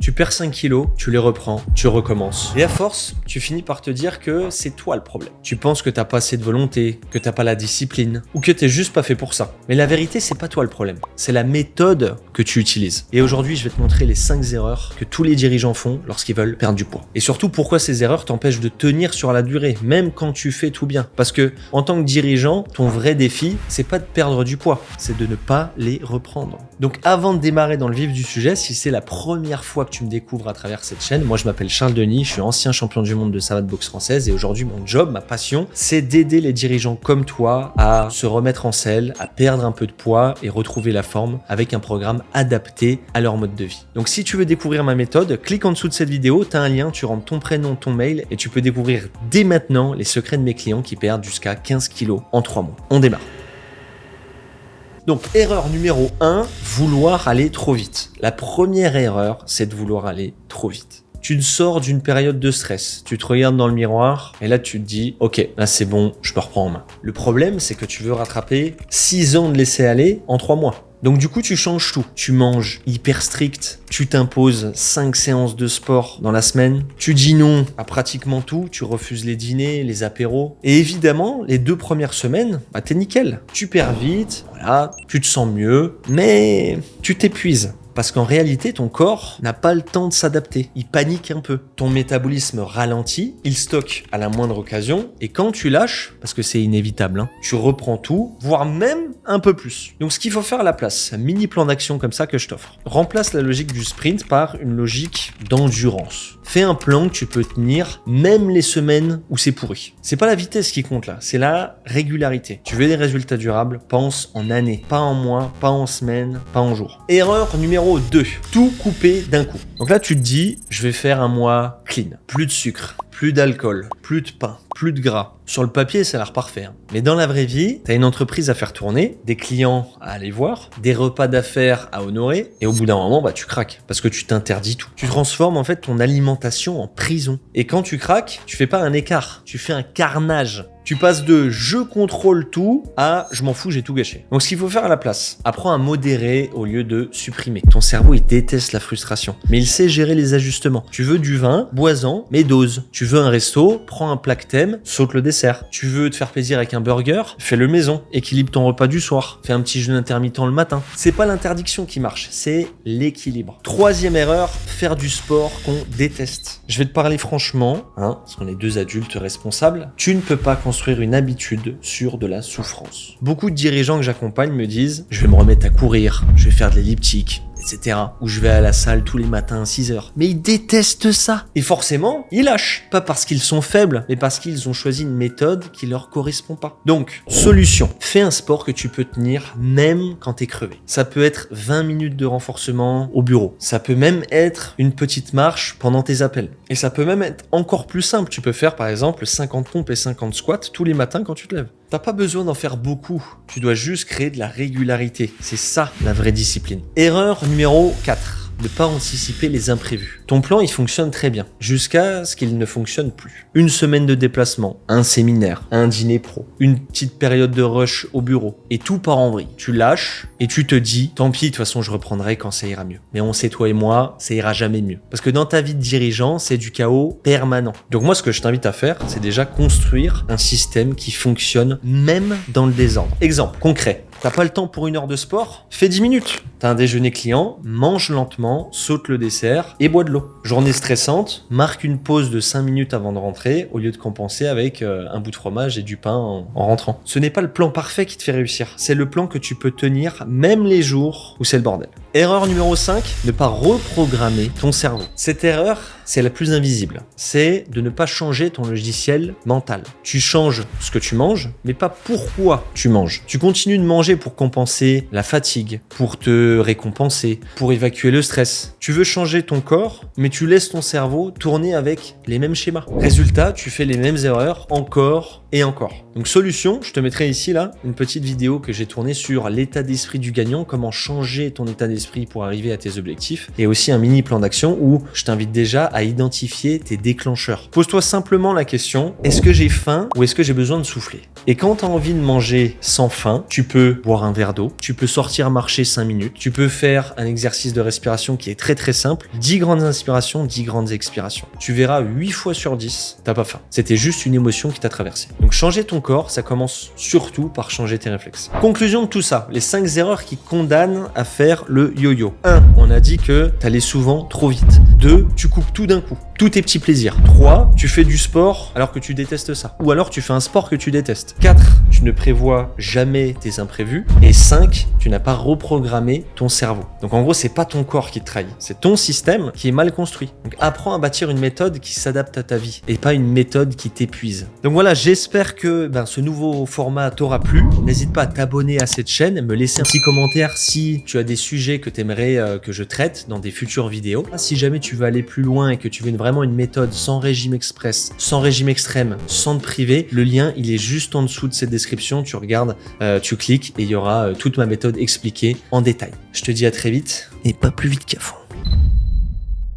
Tu perds 5 kilos, tu les reprends, tu recommences. Et à force, tu finis par te dire que c'est toi le problème. Tu penses que t'as pas assez de volonté, que t'as pas la discipline, ou que t'es juste pas fait pour ça. Mais la vérité, c'est pas toi le problème. C'est la méthode que tu utilises. Et aujourd'hui, je vais te montrer les 5 erreurs que tous les dirigeants font lorsqu'ils veulent perdre du poids. Et surtout, pourquoi ces erreurs t'empêchent de tenir sur la durée, même quand tu fais tout bien. Parce que, en tant que dirigeant, ton vrai défi, c'est pas de perdre du poids, c'est de ne pas les reprendre. Donc, avant de démarrer dans le vif du sujet, si c'est la première fois que tu me découvres à travers cette chaîne, moi je m'appelle Charles Denis, je suis ancien champion du monde de savate boxe française et aujourd'hui mon job, ma passion, c'est d'aider les dirigeants comme toi à se remettre en selle, à perdre un peu de poids et retrouver la forme avec un programme adapté à leur mode de vie. Donc si tu veux découvrir ma méthode, clique en dessous de cette vidéo, tu as un lien, tu rentres ton prénom, ton mail et tu peux découvrir dès maintenant les secrets de mes clients qui perdent jusqu'à 15 kilos en 3 mois. On démarre. Donc, erreur numéro 1, vouloir aller trop vite. La première erreur, c'est de vouloir aller trop vite. Tu sors d'une période de stress, tu te regardes dans le miroir et là tu te dis « Ok, là c'est bon, je me reprends en main ». Le problème, c'est que tu veux rattraper 6 ans de laisser-aller en 3 mois. Donc du coup, tu changes tout. Tu manges hyper strict, tu t'imposes 5 séances de sport dans la semaine, tu dis non à pratiquement tout, tu refuses les dîners, les apéros. Et évidemment, les 2 premières semaines, t'es nickel. Tu perds vite, voilà, tu te sens mieux, mais tu t'épuises. Parce qu'en réalité, ton corps n'a pas le temps de s'adapter. Il panique un peu. Ton métabolisme ralentit, il stocke à la moindre occasion. Et quand tu lâches, parce que c'est inévitable, tu reprends tout, voire même un peu plus. Donc ce qu'il faut faire à la place, un mini plan d'action comme ça que je t'offre. Remplace la logique du sprint par une logique d'endurance. Fais un plan que tu peux tenir même les semaines où c'est pourri. C'est pas la vitesse qui compte là, c'est la régularité. Tu veux des résultats durables, pense en années, pas en mois, pas en semaines, pas en jours. Erreur numéro 2, tout couper d'un coup. Donc là tu te dis, je vais faire un mois clean, plus de sucre, plus d'alcool, plus de pain, plus de gras. Sur le papier, ça a l'air parfait. Mais dans la vraie vie, tu as une entreprise à faire tourner, des clients à aller voir, des repas d'affaires à honorer, et au bout d'un moment, tu craques parce que tu t'interdis tout. Tu transformes en fait ton alimentation en prison. Et quand tu craques, tu fais pas un écart, tu fais un carnage. Tu passes de je contrôle tout à je m'en fous, j'ai tout gâché. Donc ce qu'il faut faire à la place, apprends à modérer au lieu de supprimer. Ton cerveau, il déteste la frustration, mais il sait gérer les ajustements. Tu veux du vin, bois-en, mais dose. Tu veux un resto, prends un plat que t'aimes, saute le dessert. Tu veux te faire plaisir avec un burger, fais-le maison. Équilibre ton repas du soir. Fais un petit jeûne intermittent le matin. C'est pas l'interdiction qui marche, c'est l'équilibre. 3e erreur, faire du sport qu'on déteste. Je vais te parler franchement, parce qu'on est 2 adultes responsables. Tu ne peux pas construire une habitude sur de la souffrance. Beaucoup de dirigeants que j'accompagne me disent « Je vais me remettre à courir, je vais faire de l'elliptique, etc. » Ou « Je vais à la salle tous les matins à 6 heures. » Mais ils détestent ça. Et forcément, ils lâchent. Pas parce qu'ils sont faibles, mais parce qu'ils ont choisi une méthode qui leur correspond pas. Donc, solution. Fais un sport que tu peux tenir même quand t'es crevé. Ça peut être 20 minutes de renforcement au bureau. Ça peut même être une petite marche pendant tes appels. Et ça peut même être encore plus simple. Tu peux faire par exemple 50 pompes et 50 squats tous les matins quand tu te lèves. T'as pas besoin d'en faire beaucoup. Tu dois juste créer de la régularité. C'est ça la vraie discipline. Erreur numéro 4. Ne pas anticiper les imprévus. Ton plan, il fonctionne très bien, jusqu'à ce qu'il ne fonctionne plus. Une semaine de déplacement, un séminaire, un dîner pro, une petite période de rush au bureau, et tout part en vrille. Tu lâches, et tu te dis, tant pis, de toute façon, je reprendrai quand ça ira mieux. Mais on sait, toi et moi, ça ira jamais mieux. Parce que dans ta vie de dirigeant, c'est du chaos permanent. Donc moi, ce que je t'invite à faire, c'est déjà construire un système qui fonctionne même dans le désordre. Exemple concret. T'as pas le temps pour 1 heure de sport? Fais 10 minutes. T'as un déjeuner client, mange lentement, saute le dessert et bois de l'eau. Journée stressante, marque une pause de 5 minutes avant de rentrer au lieu de compenser avec un bout de fromage et du pain en rentrant. Ce n'est pas le plan parfait qui te fait réussir. C'est le plan que tu peux tenir même les jours où c'est le bordel. Erreur numéro 5, ne pas reprogrammer ton cerveau. Cette erreur, c'est la plus invisible. C'est de ne pas changer ton logiciel mental. Tu changes ce que tu manges, mais pas pourquoi tu manges. Tu continues de manger pour compenser la fatigue, pour te récompenser, pour évacuer le stress. Tu veux changer ton corps, mais tu laisses ton cerveau tourner avec les mêmes schémas. Résultat, tu fais les mêmes erreurs encore et encore. Donc solution, je te mettrai ici là une petite vidéo que j'ai tournée sur l'état d'esprit du gagnant, comment changer ton état d'esprit pour arriver à tes objectifs, et aussi un mini plan d'action où je t'invite déjà à identifier tes déclencheurs. Pose-toi simplement la question, est-ce que j'ai faim ou est-ce que j'ai besoin de souffler? Et quand tu as envie de manger sans faim, tu peux boire un verre d'eau, tu peux sortir marcher 5 minutes, tu peux faire un exercice de respiration qui est très très simple, 10 grandes inspirations, 10 grandes expirations. Tu verras 8 fois sur 10, t'as pas faim. C'était juste une émotion qui t'a traversé. Donc changer ton corps, ça commence surtout par changer tes réflexes. Conclusion de tout ça, les 5 erreurs qui condamnent à faire le yo-yo. 1. On a dit que t'allais souvent trop vite. 2. Tu coupes tout d'un coup, tous tes petits plaisirs. 3. Tu fais du sport alors que tu détestes ça. Ou alors tu fais un sport que tu détestes. 4. Tu ne prévois jamais tes imprévus. Et 5. Tu n'as pas reprogrammé ton cerveau. Donc en gros, c'est pas ton corps qui te trahit, c'est ton système qui est mal construit. Donc apprends à bâtir une méthode qui s'adapte à ta vie et pas une méthode qui t'épuise. Donc voilà, j'espère que ce nouveau format t'aura plu. N'hésite pas à t'abonner à cette chaîne, me laisser un petit commentaire si tu as des sujets que tu aimerais que je traite dans des futures vidéos. Si jamais tu veux aller plus loin et que tu veux vraiment une méthode sans régime express, sans régime extrême, sans te priver, le lien il est juste en dessous de cette description. Tu regardes, tu cliques et il y aura toute ma méthode expliquée en détail. Je te dis à très vite et pas plus vite qu'à fond.